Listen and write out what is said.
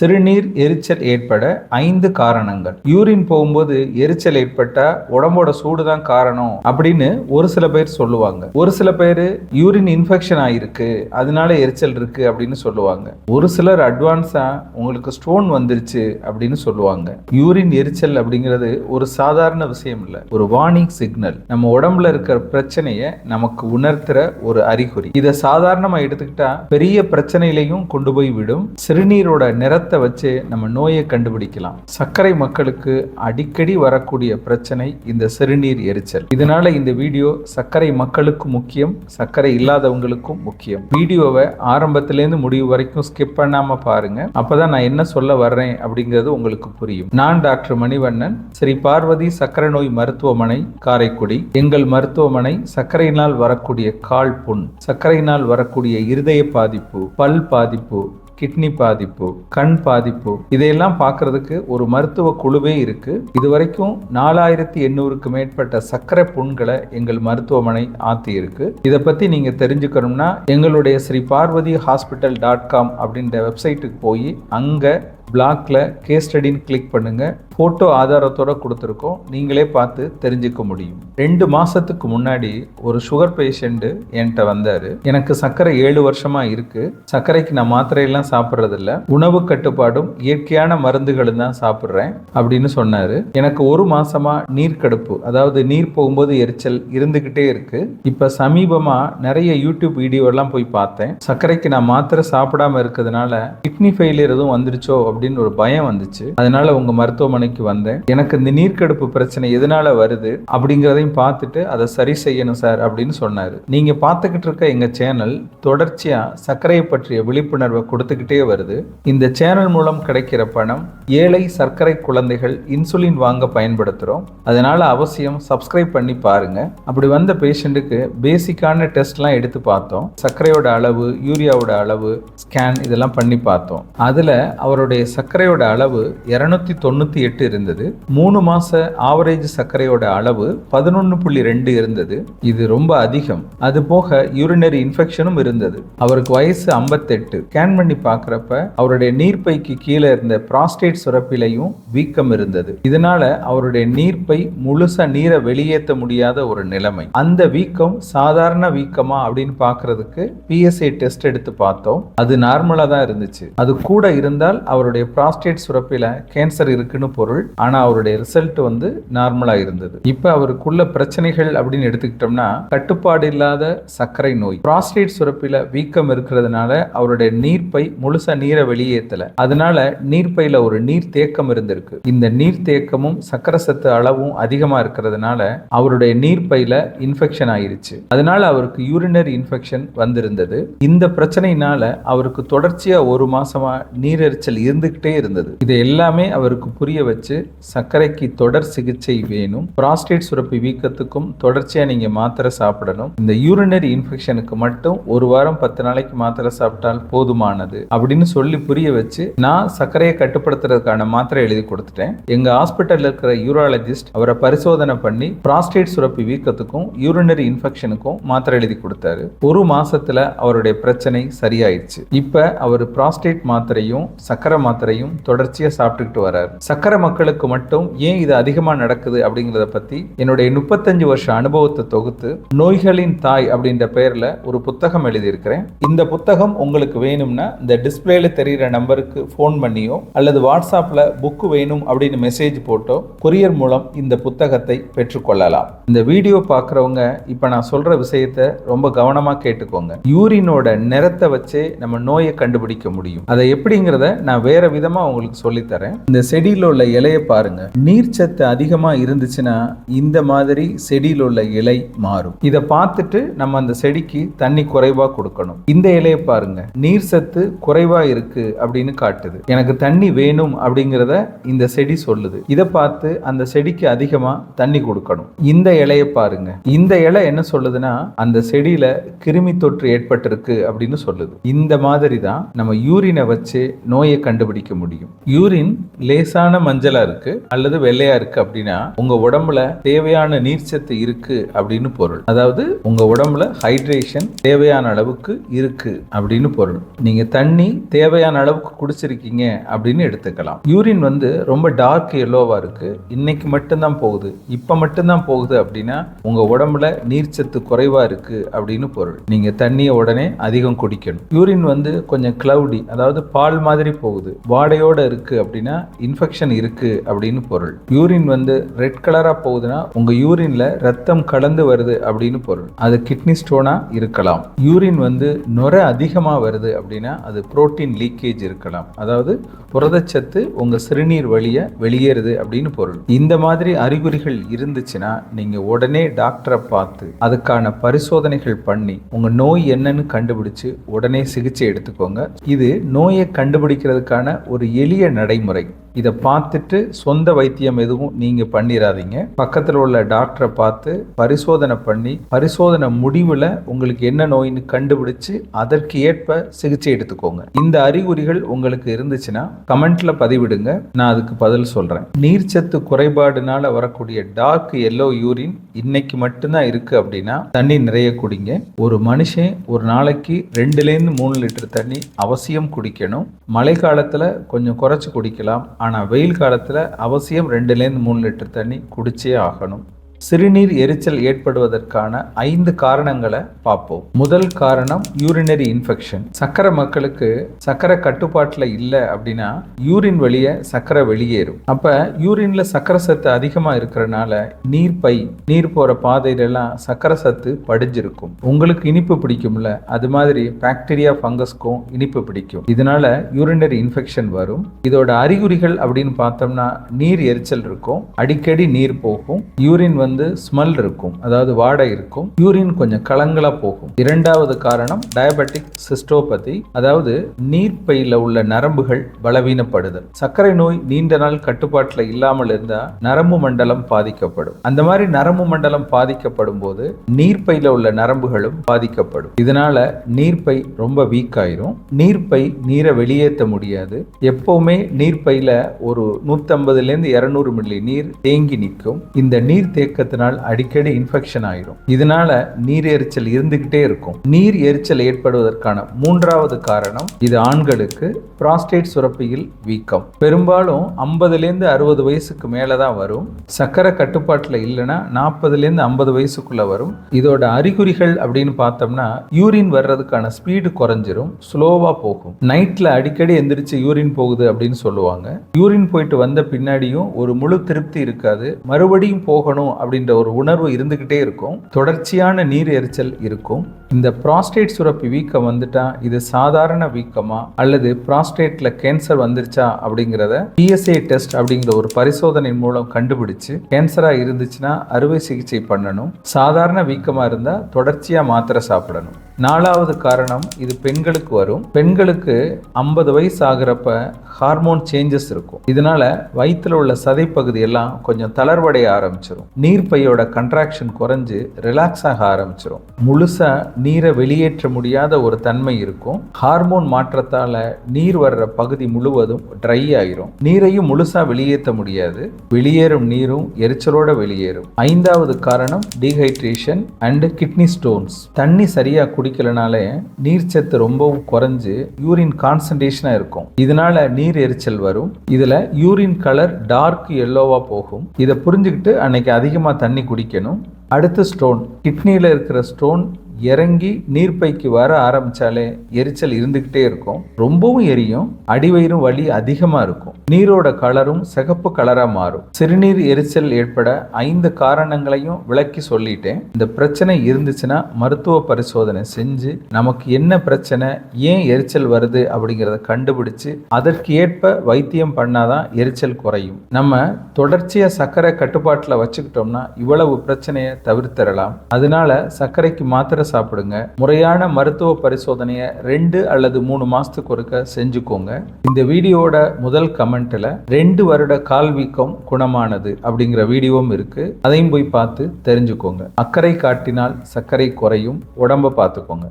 சிறுநீர் எரிச்சல் ஏற்பட 5 காரணங்கள். யூரின் போகும்போது எரிச்சல் ஏற்பட்டா உடம்போட சூடு தான் காரணம் அப்படின்னு ஒரு சில பேர் சொல்லுவாங்க. ஒரு சில பேர் யூரின் இன்ஃபெக்ஷன் ஆயிருக்கு அதனால எரிச்சல் இருக்கு அப்படின்னு சொல்லுவாங்க. ஒரு சிலர் அட்வான்ஸா உங்களுக்கு ஸ்டோன் வந்துருச்சு அப்படின்னு சொல்லுவாங்க. யூரின் எரிச்சல் அப்படிங்கிறது ஒரு சாதாரண விஷயம் இல்ல, ஒரு வார்னிங் சிக்னல். நம்ம உடம்புல இருக்கிற பிரச்சனையை நமக்கு உணர்த்துற ஒரு அறிகுறி. இதை சாதாரணமா எடுத்துக்கிட்டா பெரிய பிரச்சனையிலையும் கொண்டு போய் விடும். சிறுநீரோட நிறத்தை வச்சு நம்ம நோயை கண்டுபிடிக்கலாம். சர்க்கரை மக்களுக்கு அடிக்கடி வரக்கூடிய பிரச்சனை இந்த சிறுநீர் எரிச்சல். இதனால இந்த வீடியோ சர்க்கரை மக்களுக்கு முக்கியம், சர்க்கரை இல்லாதவங்களுக்கும் முக்கியம். வீடியோவை ஆரம்பத்திலேருந்து முடிவு வரைக்கும் ஸ்கிப் பண்ணாம பாருங்க. அப்பதான் நான் என்ன சொல்ல வர்றேன் அப்படிங்கிறது உங்களுக்கு புரியும். நான் டாக்டர் மணிவண்ணன், ஸ்ரீ பார்வதி சர்க்கரை நோய் மருத்துவமனை, காரைக்குடி. எங்கள் மருத்துவமனை சர்க்கரையினால் வரக்கூடிய கால் புண், சர்க்கரையினால் வரக்கூடிய இருதய பாதிப்பு, பல் பாதிப்பு, கிட்னி பாதிப்பு, கண் பாதிப்பு, இதையெல்லாம் பார்க்கறதுக்கு ஒரு மருத்துவ குழுவே இருக்கு. இதுவரைக்கும் 4800க்கு மேற்பட்ட சர்க்கரை புண்களை எங்கள் மருத்துவமனை ஆத்தி இருக்கு. இதை பத்தி நீங்க தெரிஞ்சுக்கணும்னா எங்களுடைய ஸ்ரீ பார்வதி ஹாஸ்பிட்டல்.com அப்படின்ற வெப்சைட்டுக்கு போய் அங்க பிளாக்ல கேஸ் ஸ்டடின்னு கிளிக் பண்ணுங்க. போட்டோ ஆதாரத்தோட கொடுத்துருக்கோம், நீங்களே பார்த்து தெரிஞ்சுக்க முடியும். 2 மாசத்துக்கு முன்னாடி ஒரு சுகர் பேஷண்ட் என்கிட்ட வந்தாரு. எனக்கு சர்க்கரை 7 வருஷமா இருக்கு, சர்க்கரைக்கு நான் மாத்திரையெல்லாம் சாப்பிட்றது இல்ல, உணவு கட்டுப்பாடும் இயற்கையான மருந்துகளும் தான் சாப்பிட்றேன் அப்படின்னு சொன்னாரு. எனக்கு 1 மாசமா நீர்க்கடுப்பு, அதாவது நீர் போகும்போது எரிச்சல் இருந்துகிட்டே இருக்கு. இப்ப சமீபமா நிறைய யூடியூப் வீடியோ எல்லாம் போய் பார்த்தேன். சர்க்கரைக்கு நான் மாத்திரை சாப்பிடாம இருக்கிறதுனால கிட்னி ஃபெயிலியர் எதுவும் வந்துருச்சோ அப்படின்னு ஒரு பயம் வந்துச்சு. அதனால உங்க மருத்துவமனைக்கு வந்தேன். எனக்கு இந்த நீர்க்கடுப்பு பிரச்சனை எதனால வருது அப்படிங்கிறதையும் பார்த்துட்டு அதை சரி செய்யணும் சார் அப்படின்னு சொன்னாரு. நீங்க பார்த்துக்கிட்டு இருக்க எங்க சேனல் தொடர்ச்சியா சர்க்கரையை பற்றிய விழிப்புணர்வை கொடுத்துக்கிட்டே வருது. இந்த சேனல் மூலம் கிடைக்கிற பணம் ஏழை சர்க்கரை குழந்தைகள் இன்சுலின் வாங்க பயன்படுத்துறோம். அதனால அவசியம் சப்ஸ்கிரைப் பண்ணி பாருங்க. அப்படி வந்த பேஷண்ட்டுக்கு பேசிக்கான டெஸ்ட்லாம் எடுத்து பார்த்தோம். சர்க்கரையோட அளவு, யூரியாவோட அளவு, ஸ்கேன் இதெல்லாம் பண்ணி பார்த்தோம். அதுல அவருடைய சர்க்கரையோட அளவு 298 இருந்தது. 3 மாச ஆவரேஜ் சர்க்கரையோட அளவு 11.2 இருந்தது. இது ரொம்ப அதிகம். அது போக யூரினரி இன்ஃபெக்ஷனும் இருந்தது. அவருக்கு வயசு 58. ஸ்கேன் பண்ணி பார்க்கறப்ப அவருடைய நீர்ப்பைக்கு கீழே இருந்த பிராஸ்டேட் சுரப்பிலையும் வீக்கம் இருந்தது. இதனால அவருடைய நீர்ப்பை முழுசா நீரை வெளியேற்ற முடியாத ஒரு நிலைமை. அந்த வீக்கம் சாதாரண வீக்கமா அப்படின்னு பார்க்கறதுக்கு PSA டெஸ்ட் எடுத்து பார்த்தோம். அது நார்மலா தான் இருந்துச்சு. அது கூட இருந்தால் அவருடைய பிராஸ்டேட் சுரப்பில கேன்சர் இருக்குன்னு பொருள். ஆனா அவருடைய ரிசல்ட் நார்மலா இருந்தது. இப்ப அவருக்குள்ள பிரச்சனைகள் அப்படின்னு எடுத்துக்கிட்டோம்னா கட்டுப்பாடு இல்லாத சர்க்கரை நோய், பிராஸ்டேட் சுரப்பில வீக்கம் இருக்கிறதுனால அவருடைய நீர்ப்பை முழுசா நீரை வெளியேற்றல. அதனால நீர்ப்பையில ஒரு நீர் தேக்கம் இருந்திருக்கு. இந்த நீர் தேக்கமும் சர்க்கரை சத்து அளவும் அதிகமா இருக்கிறதுனால அவருடைய நீர்ப்பையில இன்ஃபெக்ஷன் ஆயிருச்சு. அதனால அவருக்கு யூரினரி இன்ஃபெக்ஷன் வந்திருந்தது. இந்த பிரச்சனையினால அவருக்கு தொடர்ச்சியா 1 மாசமா நீரெரிச்சல் இருந்துகிட்டே இருந்தது. இது எல்லாமே அவருக்கு புரிய வச்சு சர்க்கரைக்கு தொடர் சிகிச்சை வேணும், பிராஸ்டேட் சுரப்பி வீக்கத்துக்கும் தொடர்ச்சியா நீங்க மாத்திரை சாப்பிடணும், இந்த யூரினரி இன்ஃபெக்ஷனுக்கு மட்டும் 1 வாரம் 10 நாளைக்கு மாத்திரை சாப்பிட்டால் போதுமானது அப்படின்னு சொல்லி புரிய வச்சு நான் சர்க்கரையை கட்டுப்படுத்துறதுக்கான மாத்திரை எழுதி கொடுத்துட்டேன். எங்க ஹாஸ்பிட்டல்ல இருக்கிற யூராலஜிஸ்ட் அவரை பரிசோதனை பண்ணி பிராஸ்டேட் சுரப்பி வீக்கத்துக்கும் யூரினரி இன்ஃபெக்ஷனுக்கும் மாத்திரை எழுதி கொடுத்தாரு. 1 மாசத்துல அவருடைய பிரச்சனை சரியாயிடுச்சு. இப்ப அவர் பிராஸ்டேட் மாத்திரையும் சர்க்கரை மாத்திரையும் தொடர்ச்சியா சாப்பிட்டுக்கிட்டு வர்றாரு. சர்க்கரை மக்களுக்கு மட்டும் ஏன் இது அதிகமா நடக்குது அப்படிங்கறத பத்தி என்னுடைய 35 வருஷ அனுபவத்தை தொகுத்து நோய்களின் தாய் அப்படின்ற பெயர்ல ஒரு புத்தகம் எழுதியிருக்கிறேன். இந்த புத்தகம் உங்களுக்கு வேணும்னா இந்த டிஸ்பிளேல தெரிகிற நம்பருக்கு போன் பண்ணியோ அல்லது வாட்ஸ்அப்ல புக் வேணும் அப்படின்னு மெசேஜ் போட்டோ கொரியர் மூலம் இந்த புத்தகத்தை பெற்றுக்கொள்ளலாம். இந்த வீடியோ பார்க்கறவங்க இப்ப நான் சொல்ற விஷயத்தை ரொம்ப கவனமா கேட்டுக்கோங்க. யூரினோட நிறத்தை வச்சே நம்ம நோயை கண்டுபிடிக்க முடியும். அதை எப்படிங்கிறத நான் வேற விதமா உங்களுக்கு சொல்லித்தரேன். இந்த செடியில் உள்ள இலையை பாருங்க. நீர்ச்சத்து அதிகமா இருந்துச்சுன்னா இந்த மாதிரி செடியில் உள்ள இலை மாறும். இதை பார்த்துட்டு நம்ம அந்த செடிக்கு தண்ணி குறைவா கொடுக்கணும். இந்த இலையை பாருங்க, நீர் சத்து குறைவா இருக்கு அப்படின்னு காட்டுது. எனக்கு தண்ணி வேணும் அப்படிங்கிறத இந்த செடி சொல்லுது. இதை பார்த்து அந்த செடிக்கு அதிகமா தண்ணி கொடுக்கணும். இந்த இலையை பாருங்க, இந்த இலை என்ன சொல்லுதுன்னா அந்த செடியில கிருமி தொற்று ஏற்பட்டிருக்கு அப்படின்னு சொல்லுது. இந்த மாதிரி தான் நம்ம யூரினை வச்சு நோயை கண்டுபிடிக்க கண்டுபிடிக்க முடியும். யூரின் லேசான மஞ்சளா இருக்கு அல்லது வெள்ளையா இருக்கு அப்படின்னா உங்க உடம்புல தேவையான நீர்ச்சத்து இருக்கு அப்படின்னு பொருள். அதாவது உங்க உடம்புல ஹைட்ரேஷன் தேவையான அளவுக்கு இருக்கு அப்படின்னு பொருள். நீங்க தண்ணி தேவையான அளவுக்கு குடிச்சிருக்கீங்க அப்படின்னு எடுத்துக்கலாம். யூரின் ரொம்ப டார்க் எல்லோவா இருக்கு, இன்னைக்கு மட்டும்தான் போகுது, இப்ப மட்டும்தான் போகுது அப்படின்னா உங்க உடம்புல நீர்ச்சத்து குறைவா இருக்கு அப்படின்னு பொருள். நீங்க தண்ணியை உடனே அதிகம் குடிக்கணும். யூரின் கொஞ்சம் கிளவுடி, அதாவது பால் மாதிரி போகுது, வாடையோட இருக்கு அப்படின்னா இன்ஃபெக்ஷன் இருக்கு அப்படின்னு பொருள். யூரின் ரெட் கலரா போகுதுன்னா உங்க யூரின்ல ரத்தம் கலந்து வருது அப்படின்னு பொருள். அது கிட்னி ஸ்டோனா இருக்கலாம். யூரின் நுர அதிகமா வருது அப்படின்னா அது புரோட்டீன் லீக்கேஜ் இருக்கலாம், அதாவது புரதச்சத்து உங்க சிறுநீர் வழிய வெளியேறுது அப்படின்னு பொருள். இந்த மாதிரி அறிகுறிகள் இருந்துச்சுன்னா நீங்க உடனே டாக்டரை பார்த்து அதுக்கான பரிசோதனைகள் பண்ணி உங்க நோய் என்னன்னு கண்டுபிடிச்சு உடனே சிகிச்சை எடுத்துக்கோங்க. இது நோயை கண்டுபிடிக்கிறதுக்கான ஒரு எளிய நடைமுறை. இதை பார்த்துட்டு சொந்த வைத்தியம் எதுவும் நீங்க பண்ணிடாதீங்க. பக்கத்தில் உள்ள டாக்டரை பார்த்து பரிசோதனை பண்ணி பரிசோதனை முடிவில் உங்களுக்கு என்ன நோயின்னு கண்டுபிடிச்சு அதற்கு ஏற்ப சிகிச்சை எடுத்துக்கோங்க. இந்த அறிகுறிகள் உங்களுக்கு இருந்துச்சுன்னா கமெண்ட்ல பதிவிடுங்க, நான் அதுக்கு பதில் சொல்றேன். நீர்ச்சத்து குறைபாடுனால வரக்கூடிய டார்க் எல்லோ யூரின் இன்னைக்கு மட்டும்தான் இருக்கு அப்படின்னா தண்ணி நிறைய குடிங்க. ஒரு மனுஷன் ஒரு நாளைக்கு 2-3 லிட்டர் தண்ணி அவசியம் குடிக்கணும். மழை காலத்துல கொஞ்சம் குறைச்சு குடிக்கலாம், ஆனால் வெயில் காலத்தில் அவசியம் 2-3 லிட்டர் தண்ணி குடிச்சே ஆகணும். சிறுநீர் எரிச்சல் ஏற்படுவதற்கான 5 காரணங்களை பார்ப்போம். முதல் காரணம் யூரினரி இன்ஃபெக்ஷன். சக்கரை மக்களுக்கு சக்கரை கட்டுப்பாட்டில் இல்லை அப்படின்னா யூரின் வழியே சக்கரை வெளியேறும். அப்ப யூரின்ல சக்கரை சத்து அதிகமா இருக்கிறனால நீர் போற பாதையிலெல்லாம் சக்கரை சத்து படிஞ்சிருக்கும். உங்களுக்கு இனிப்பு பிடிக்கும்ல, அது மாதிரி பாக்டீரியா ஃபங்கஸ்க்கும் இனிப்பு பிடிக்கும். இதனால யூரினரி இன்ஃபெக்ஷன் வரும். இதோட அறிகுறிகள் அப்படின்னு பார்த்தோம்னா நீர் எரிச்சல் இருக்கும், அடிக்கடி நீர் போகும், யூரின் ஸ்மெல் இருக்கும், அதாவது வாடை இருக்கும், யூரின் கொஞ்சம் கலங்களா போகும். இரண்டாவது காரணம் டயபெட்டிக் சிஸ்டோபதி, அதாவது நீர்ப்பையில உள்ள நரம்புகள் பலவீனப்படுதல். சர்க்கரை நோய் நீண்ட நாள் கட்டுப்பாட்டில் இல்லாமல் இருந்தா நரம்பு மண்டலம் பாதிக்கப்படும். அந்த மாதிரி நரம்பு மண்டலம் பாதிக்கப்படும் போது நீர்ப்பையில உள்ள நரம்புகளும் பாதிக்கப்படும். இதனால நீர்ப்பை ரொம்ப வீக் ஆயிரும். நீர்ப்பை நீரை வெளியேற்ற முடியாது. எப்பவுமே நீர்ப்பையில ஒரு 150-200 மில்லி நீர் தேங்கி நிற்கும். இந்த நீர் தேக்கத்தினால் அடிக்கடி இன்ஃபெக்ஷன் ஆயிரும். இதனால நீர் எரிச்சல் இருந்துகிட்டே இருக்கும். நீர் எரிச்சல் ஏற்படுவதற்கான 3வது காரணம், இது ஆண்களுக்கு புரோஸ்டேட் சுரப்பியில் வீக்கம். பெரும்பாலும் 50-60 வயசுக்கு மேலதான் வரும். சக்கரை கட்டுப்பாட்டில் இல்லைன்னா 40-50 வயசுக்குள்ள வரும். இதோட அறிகுறிகள் அப்படின்னு பார்த்தோம்னா யூரின் வர்றதுக்கான ஸ்பீடு குறைஞ்சிரும், ஸ்லோவா போகும். நைட்ல அடிக்கடி எந்திரிச்சு யூரின் போகுது அப்படின்னு சொல்லுவாங்க. யூரின் போயிட்டு வந்த பின்னாடியும் ஒரு முழு திருப்தி இருக்காது, மறுபடியும் போகணும் அப்படின்ற ஒரு உணர்வு இருந்துகிட்டே இருக்கும். தொடர்ச்சியான நீர் எரிச்சல் இருக்கும். இந்த புரோஸ்டேட் சுரப்பி வீக்கம் வந்துட்டா இது சாதாரண வீக்கமா அல்லது புரோஸ்டேட்ல கேன்சர் வந்துருச்சா அப்படிங்கிறத PSA டெஸ்ட் அப்படிங்கிற ஒரு பரிசோதனை மூலம் கண்டுபிடிச்சு கேன்சரா இருந்துச்சுன்னா அறுவை சிகிச்சை பண்ணணும். சாதாரண வீக்கமா இருந்தா தொடர்ச்சியா மாத்திரை சாப்பிடணும். 4வது காரணம், இது பெண்களுக்கு வரும். பெண்களுக்கு 50 வயசு ஆகிறப்ப ஹார்மோன் சேஞ்சஸ் இருக்கும். இதனால வயிற்றுல உள்ள சதை பகுதி எல்லாம் கொஞ்சம் தளர்வடைய ஆரம்பிச்சிடும். நீர்ப்பையோட கன்ட்ராக்ஷன் குறைஞ்சு ரிலாக்ஸ் ஆக ஆரம்பிச்சிடும். முழுசா நீரை வெளியேற்ற முடியாத ஒரு தன்மை இருக்கும். ஹார்மோன் மாற்றத்தால நீர் வர்ற பகுதி முழுவதும் ட்ரை ஆயிரும். நீரையும் முழுசா வெளியேற்ற முடியாது. வெளியேறும் நீரும் எரிச்சலோட வெளியேறும். 5வது காரணம் டீஹைட்ரேஷன் அண்ட் கிட்னி ஸ்டோன்ஸ். தண்ணி சரியா குடிக்கலனாலே நீர்ச்சத்து ரொம்பவும் குறைஞ்சு யூரின் கான்சன்ட்ரேஷனா இருக்கும். இதனால நீர் எரிச்சல் வரும். இதுல யூரின் கலர் டார்க் எல்லோவா போகும். இதை புரிஞ்சுக்கிட்டு அன்னைக்கு அதிகமா தண்ணி குடிக்கணும். அடுத்து ஸ்டோன். கிட்னியில இருக்கிற ஸ்டோன் இறங்கி நீர்ப்பைக்கு வர ஆரம்பிச்சாலே எரிச்சல் இருந்துகிட்டே இருக்கும். ரொம்பவும் எரியும், அடிவயிறும் வலி அதிகமா இருக்கும். நீரோட கலரும் சிகப்பு கலரா மாறும். சிறுநீர் எரிச்சல் ஏற்பட 5 காரணங்களையும் விளக்கி சொல்லிட்டேன். இந்த பிரச்சனை இருந்துச்சுன்னா மருத்துவ பரிசோதனை செஞ்சு நமக்கு என்ன பிரச்சனை, ஏன் எரிச்சல் வருது அப்படிங்கிறத கண்டுபிடிச்சு அதற்கு ஏற்ப வைத்தியம் பண்ணாதான் எரிச்சல் குறையும். நம்ம தொடர்ச்சியா சர்க்கரை கட்டுப்பாட்டுல வச்சுக்கிட்டோம்னா இவ்வளவு பிரச்சனையை தவிர்த்திடலாம். அதனால சர்க்கரைக்கு மாத்திரை சாப்பிடுங்க. முறையான மருத்துவ பரிசோதனையை 2 அல்லது 3 மாசத்துக்கு ஒருக்க செஞ்சுக்கோங்க. இந்த வீடியோட முதல் கமெண்ட்ல 2 வருட கால் வீக்கம் குணமானது அப்படிங்கிற வீடியோவும் இருக்கு, அதையும் போய் பார்த்து தெரிஞ்சுக்கோங்க. அக்கறை காட்டினால் சர்க்கரை குறையும். உடம்ப பார்த்துக்கோங்க.